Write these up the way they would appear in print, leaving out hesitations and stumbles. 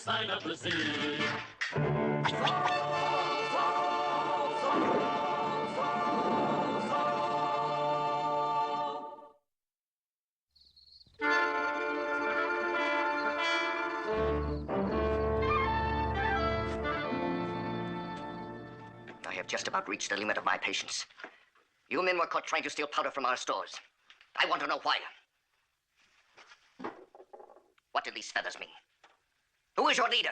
sign of the sea. I have just about reached the limit of my patience. You men were caught trying to steal powder from our stores. I want to know why. What did these feathers mean? Who is your leader?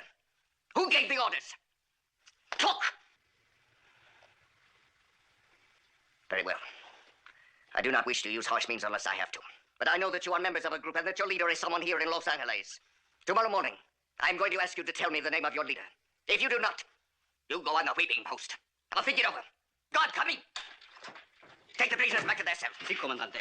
Who gave the orders? Talk! Very well. I do not wish to use harsh means unless I have to. But I know that you are members of a group and that your leader is someone here in Los Angeles. Tomorrow morning, I'm going to ask you to tell me the name of your leader. If you do not, you go on the waiting post. I'll think it over. God, coming! Take the prisoners back to their cells. Si, Comandante.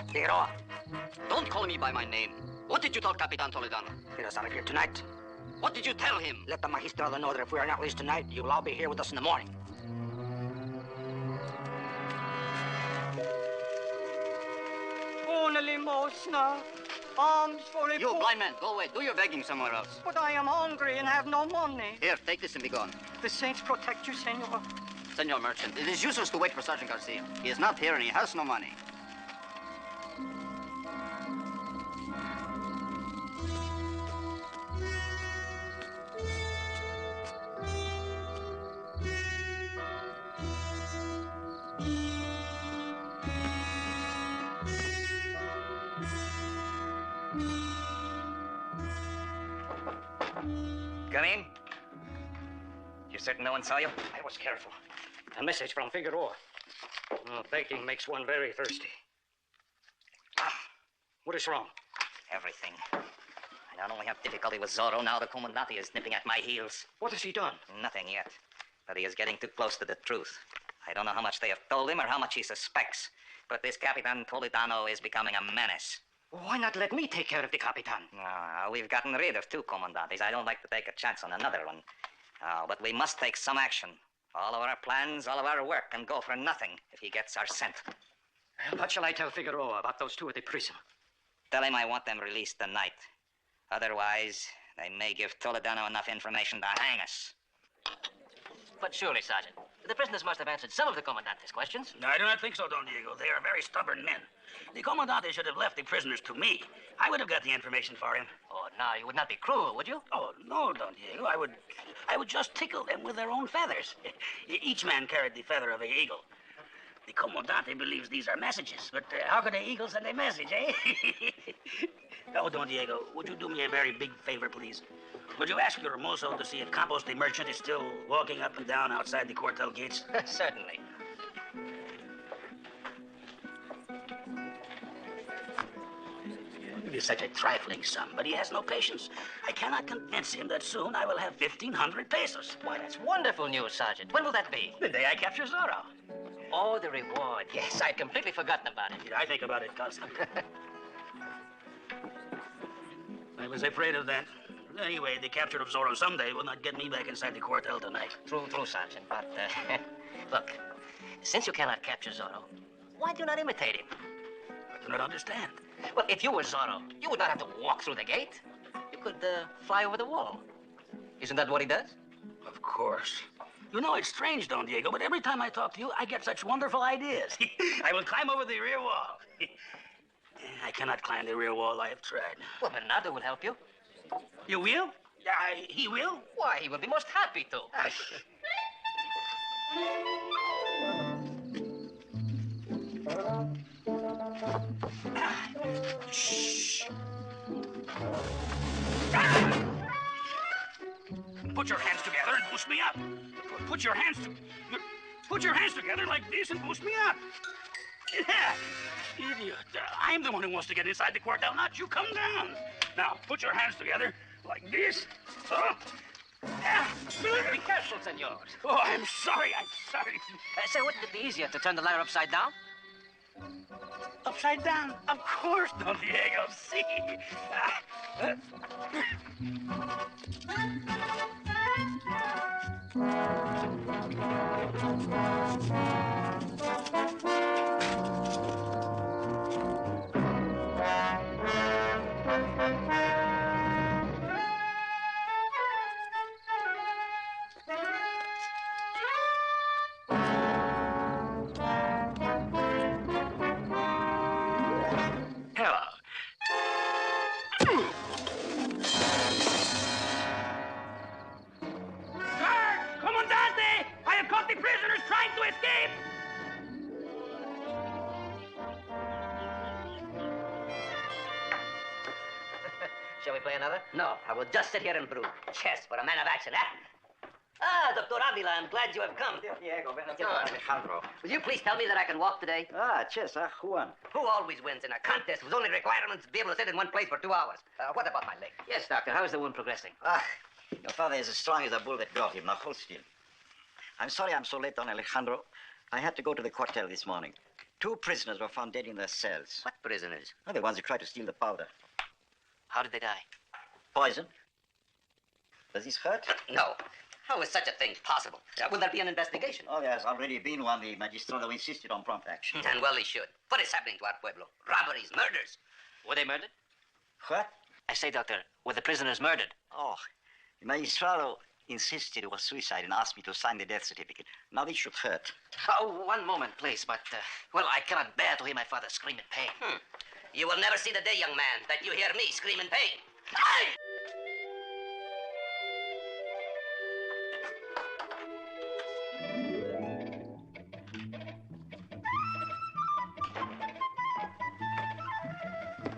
Figueroa, don't call me by my name. What did you tell Capitan Toledano? Get us out of here tonight. What did you tell him? Let the Magistrado know that if we are not released tonight, you'll all be here with us in the morning. Una limosna. Alms for a You poor... blind man, go away. Do your begging somewhere else. But I am hungry and have no money. Here, take this and be gone. The saints protect you, Senor. Senor Merchant, it is useless to wait for Sergeant Garcia. He is not here and he has no money. Come in. You certain no one saw you? I was careful. A message from Figueroa. Oh, begging makes one very thirsty. What is wrong? Everything. I not only have difficulty with Zorro, now the Comandante is nipping at my heels. What has he done? Nothing yet. But he is getting too close to the truth. I don't know how much they have told him or how much he suspects. But this Capitan Toledano is becoming a menace. Why not let me take care of the Capitan? We've gotten rid of two Commandantes. I don't like to take a chance on another one. But we must take some action. All of our plans, all of our work can go for nothing if he gets our scent. What shall I tell Figueroa about those two at the prison? Tell him I want them released tonight. Otherwise, they may give Toledano enough information to hang us. But surely, Sergeant, the prisoners must have answered some of the Commandante's questions. No, I do not think so, Don Diego. They are very stubborn men. The Comandante should have left the prisoners to me. I would have got the information for him. Oh, now, you would not be cruel, would you? Oh, no, Don Diego. I would just tickle them with their own feathers. Each man carried the feather of an eagle. The Comandante believes these are messages, but how could an eagle send a message, eh? Oh, Don Diego, would you do me a very big favor, please? Would you ask your mozo to see if Campos the merchant is still walking up and down outside the quartel gates? Certainly. It is such a trifling sum, but he has no patience. I cannot convince him that soon I will have 1,500 pesos. Why, that's wonderful news, Sergeant. When will that be? The day I capture Zorro. Oh, the reward. Yes, I'd completely forgotten about it. I think about it constantly. I was afraid of that. Anyway, the capture of Zorro someday will not get me back inside the quartel tonight. True, Sergeant. But, look, since you cannot capture Zorro, why do you not imitate him? I do not understand. Well, if you were Zorro, you would not have to walk through the gate. You could fly over the wall. Isn't that what he does? Of course. You know, it's strange, Don Diego, but every time I talk to you, I get such wonderful ideas. I will climb over the rear wall. I cannot climb the rear wall. I have tried. Well, Bernardo will help you. You will? He will? Why, he will be most happy to. Shh. Put your hands together and boost me up. Put your hands together like this and boost me up. Yeah. Idiot. I'm the one who wants to get inside the quartel, not you. Come down. Now, put your hands together like this. Be careful, Senor. Oh, I'm sorry. Say, wouldn't it be easier to turn the ladder upside down? Upside down. Of course, Don Diego. See. Hello. Guard! Comandante! I have caught the prisoners trying to escape! Shall we play another? No, I will just sit here and brew. Chess for a man of action, eh? Ah, Dr. Avila, I'm glad you have come. Diego, Alejandro. Will you please tell me that I can walk today? chess, who won? Who always wins in a contest whose only requirement is to be able to sit in one place for 2 hours? What about my leg? Yes, doctor. How is the wound progressing? Your father is as strong as a bull that got him. Now hold still. I'm sorry I'm so late, Don Alejandro. I had to go to the quartel this morning. 2 prisoners were found dead in their cells. What prisoners? Oh, the ones who tried to steal the powder. How did they die? Poison. Does this hurt? No. How is such a thing possible? Will there be an investigation? Oh, there's already been one. The Magistrado insisted on prompt action. And well, he should. What is happening to our pueblo? Robberies, murders. Were they murdered? What? I say, doctor, were the prisoners murdered? Oh, the Magistrado insisted it was suicide and asked me to sign the death certificate. Now this should hurt. Oh, one moment, please. But, well, I cannot bear to hear my father scream in pain. You will never see the day, young man, that you hear me scream in pain.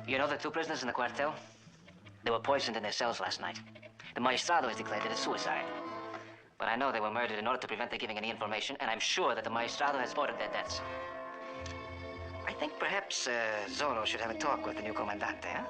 You know the 2 prisoners in the quartel? They were poisoned in their cells last night. The Magistrado has declared it a suicide. But I know they were murdered in order to prevent their giving any information, and I'm sure that the Magistrado has ordered their deaths. I think perhaps Zorro should have a talk with the new Comandante, huh?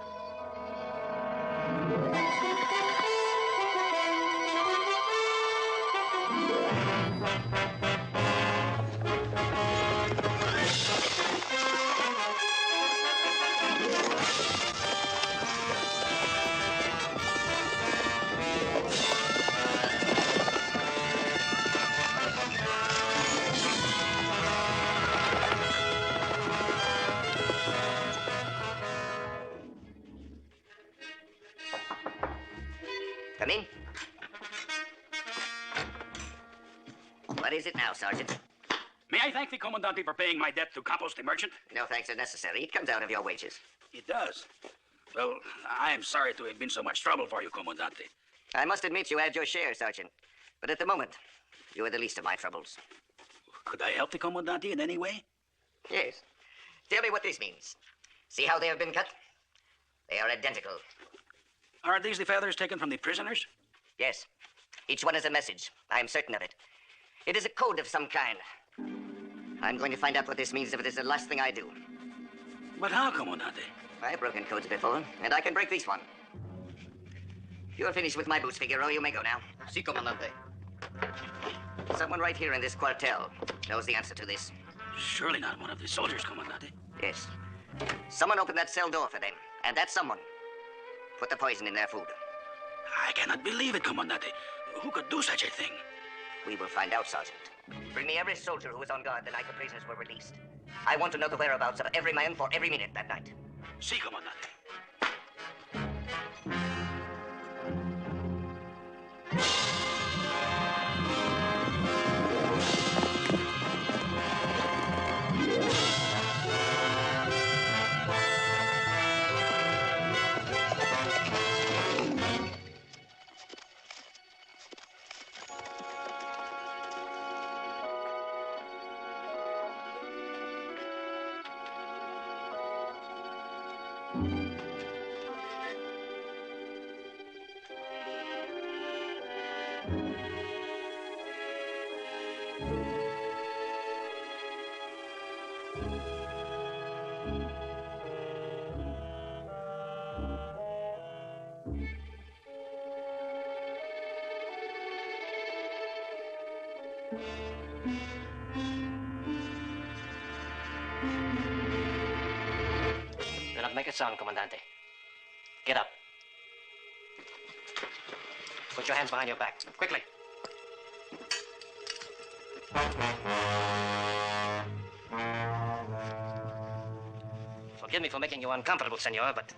Come in. What is it now, Sergeant? May I thank the Comandante for paying my debt to Campos the merchant? No thanks are necessary. It comes out of your wages. It does. Well, I am sorry to have been so much trouble for you, Comandante. I must admit you had your share, Sergeant. But at the moment, you are the least of my troubles. Could I help the Comandante in any way? Yes. Tell me what this means. See how they have been cut? They are identical. Are these the feathers taken from the prisoners? Yes. Each one is a message. I am certain of it. It is a code of some kind. I'm going to find out what this means if it is the last thing I do. But how, Comandante? I've broken codes before, and I can break this one. You're finished with my boots, Figaro. You may go now. Si, Comandante. Someone right here in this quartel knows the answer to this. Surely not one of the soldiers, Comandante. Yes. Someone opened that cell door for them, and that someone put the poison in their food. I cannot believe it, Comandante. Who could do such a thing? We will find out, Sergeant. Bring me every soldier who was on guard the night the prisoners were released. I want to know the whereabouts of every man for every minute that night. Si, Comandante. it sound, Comandante. Get up. Put your hands behind your back. Quickly. Forgive me for making you uncomfortable, Senor, but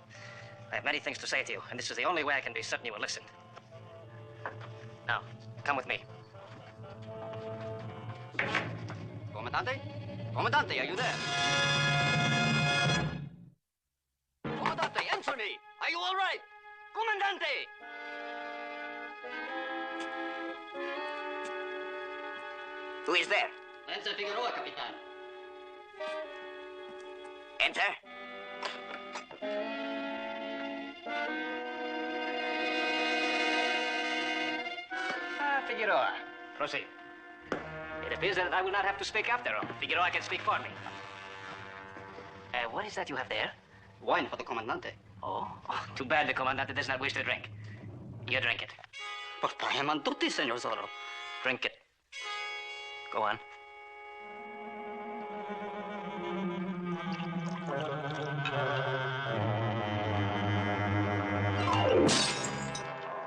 I have many things to say to you, and this is the only way I can be certain you will listen. Now, come with me. Comandante? Comandante, are you there? Comandante, answer me! Are you all right? Comandante! Who is there? Lanza Figueroa, Capitan. Enter. Figueroa. Proceed. It appears that I will not have to speak after all. Figueroa can speak for me. What is that you have there? Wine for the Comandante. Oh, too bad the Comandante does not wish to drink. You drink it. But I am on duty, Senor Zorro. Drink it. Go on.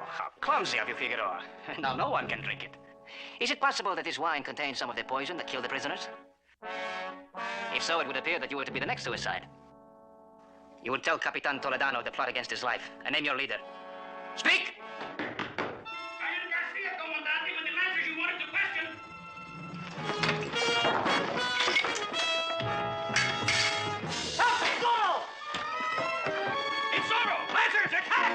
How clumsy of you, Figueroa. Now no one can drink it. Is it possible that this wine contains some of the poison that killed the prisoners? If so, it would appear that you were to be the next suicide. You would tell Capitan Toledano the plot against his life and name your leader. Speak! Sergeant Garcia, Comandante, with the answers you wanted to question. Stop! Zorro! It's Zorro! Lancers, attack!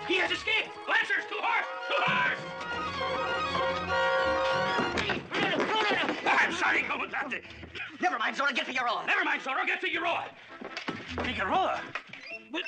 He has escaped! Lancers, to horse! To horse! I'm sorry, Comandante. Never mind, Zorro. Get Figueroa. Never mind, Zorro. Get Figueroa. Figueroa? But...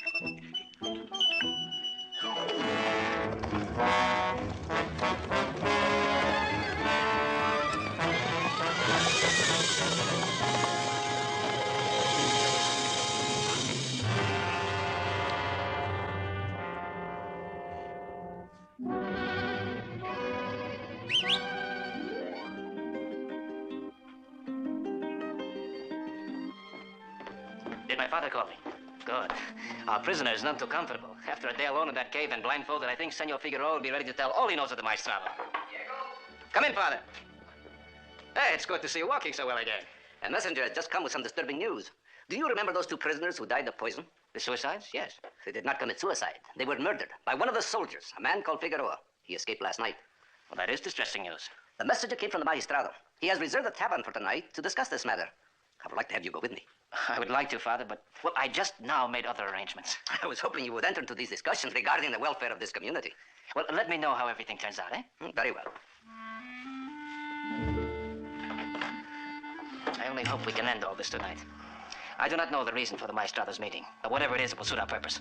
Did my father call me? Good. Our prisoner is none too comfortable. After a day alone in that cave and blindfolded, I think Senor Figueroa will be ready to tell all he knows of the Magistrado. Come in, Father. Hey, it's good to see you walking so well again. A messenger has just come with some disturbing news. Do you remember those two prisoners who died of poison? The suicides? Yes. They did not commit suicide. They were murdered by one of the soldiers, a man called Figueroa. He escaped last night. Well, that is distressing news. The messenger came from the Magistrado. He has reserved the tavern for tonight to discuss this matter. I would like to have you go with me. I would like to, Father, but, well, I just now made other arrangements. I was hoping you would enter into these discussions regarding the welfare of this community. Well, let me know how everything turns out, eh? Very well. I only hope we can end all this tonight. I do not know the reason for the Magistrado's meeting, but whatever it is, it will suit our purpose.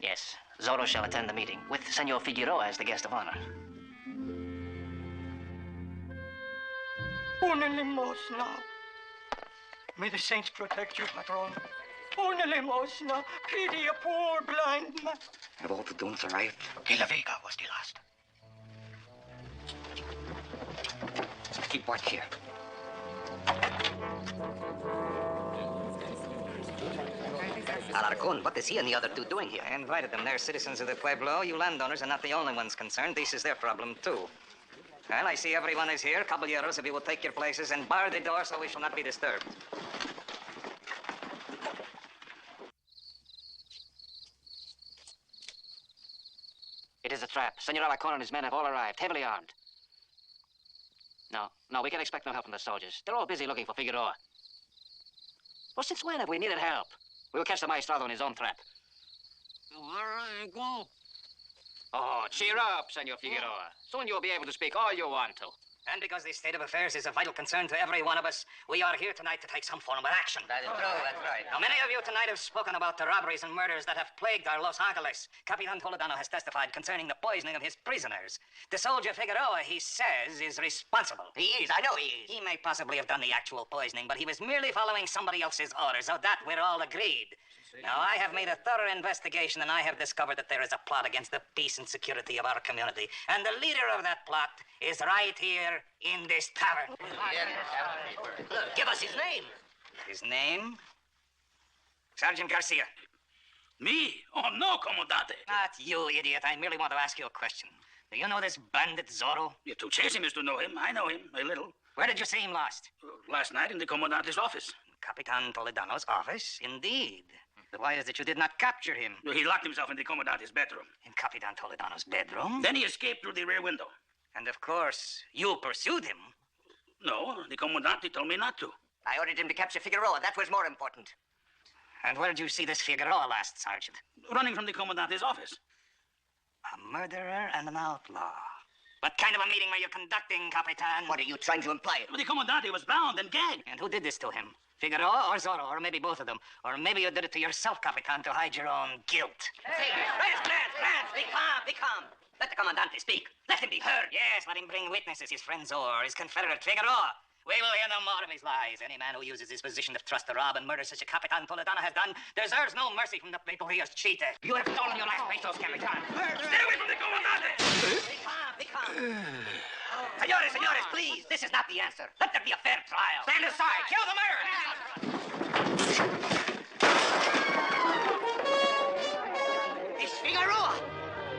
Yes, Zorro shall attend the meeting, with Senor Figueroa as the guest of honor. Una limosna. May the saints protect you, Patron. Una limosna. Pity a poor blind man. Have all the Dunes arrived? De la Vega was the last. Keep watch here. Alarcon, what is he and the other two doing here? I invited them. They're citizens of the Pueblo. You landowners are not the only ones concerned. This is their problem, too. Well, I see everyone is here. Caballeros, if you will take your places and bar the door so we shall not be disturbed. It is a trap. Senor Alarcon and his men have all arrived, heavily armed. No, we can expect no help from the soldiers. They're all busy looking for Figueroa. Well, since when have we needed help? We will catch the Magistrado in his own trap. All right, go. Oh, cheer up, Senor Figueroa. Soon you'll be able to speak all you want to. And because this state of affairs is a vital concern to every one of us, we are here tonight to take some form of action. That is true, that's right. Now, many of you tonight have spoken about the robberies and murders that have plagued our Los Angeles. Capitan Toledano has testified concerning the poisoning of his prisoners. The soldier Figueroa, he says, is responsible. He is, I know he is. He may possibly have done the actual poisoning, but he was merely following somebody else's orders. Of that, we're all agreed. Now, I have made a thorough investigation, and I have discovered that there is a plot against the peace and security of our community. And the leader of that plot is right here in this tavern. Give us his name. His name? Sergeant Garcia. Me? Oh, no, Comandante. Not you, idiot. I merely want to ask you a question. Do you know this bandit Zorro? Yeah, to chase him is to know him. I know him, a little. Where did you see him last? Last night in the Commandante's office. Capitan Toledano's office? Indeed. Why is it you did not capture him? He locked himself in the Commandante's bedroom. In Capitan Toledano's bedroom? Then he escaped through the rear window. And of course, you pursued him. No, the Commandante told me not to. I ordered him to capture Figueroa. That was more important. And where did you see this Figueroa last, Sergeant? Running from the Commandante's office. A murderer and an outlaw. What kind of a meeting were you conducting, Capitan? What are you trying to imply? The Commandante was bound and gagged. And who did this to him? Figueroa or Zorro, or maybe both of them. Or maybe you did it to yourself, Capitan, to hide your own guilt. Hey, France, be calm. Let the Commandante speak. Let him be heard. Yes, let him bring witnesses, his friend Zorro, his confederate Figueroa. We will hear no more of his lies. Any man who uses his position of trust to rob and murder such a Capitan Toledano has done deserves no mercy from the people he has cheated. You have stolen your last pesos, Capitan. Stay away from the Commandante! Be calm. Senores, please. This is not the answer. Let there be a fair trial. Stand aside. Kill the murderer. It's Figueroa.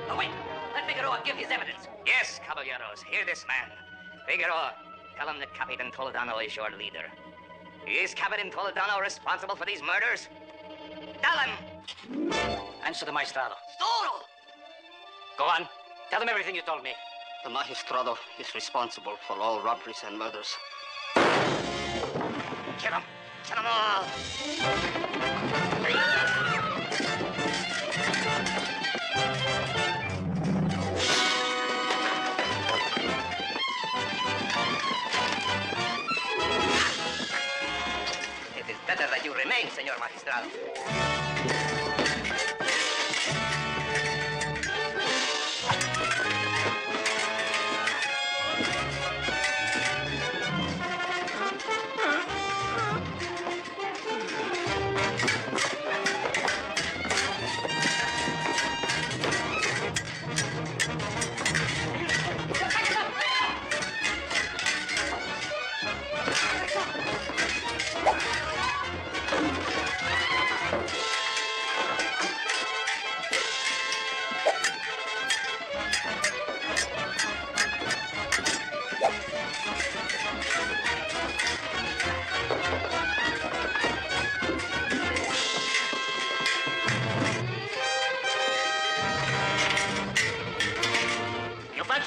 Oh, wait. Let Figueroa give his evidence. Yes, caballeros, hear this man. Figueroa, tell him that Capitan Toledano is your leader. Is Capitan Toledano responsible for these murders? Tell him. Answer the Magistrado. Zorro! Go on. Tell him everything you told me. The Magistrado is responsible for all robberies and murders. Kill him. Kill them all. It is better that you remain, Senor Magistrado.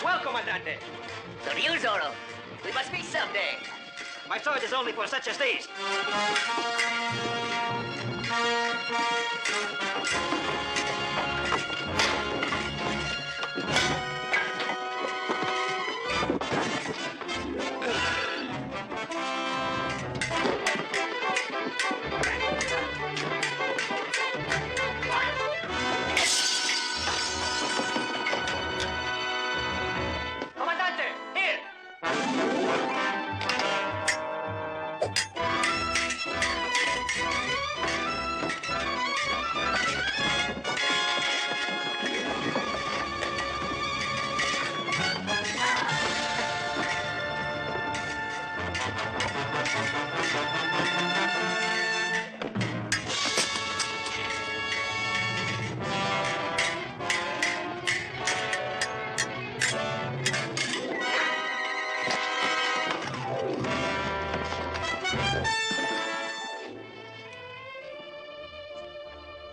Well, Comandante. So do you, Zorro. We must meet someday. My sword is only for such as these.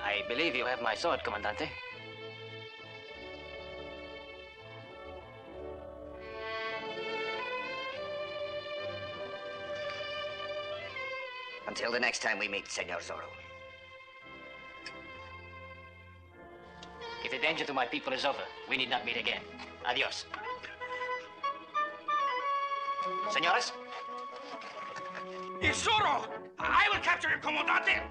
I believe you have my sword, Comandante. Until the next time we meet, Senor Zorro. If the danger to my people is over, we need not meet again. Adios. Senores? It's Zorro! I will capture him, Comandante!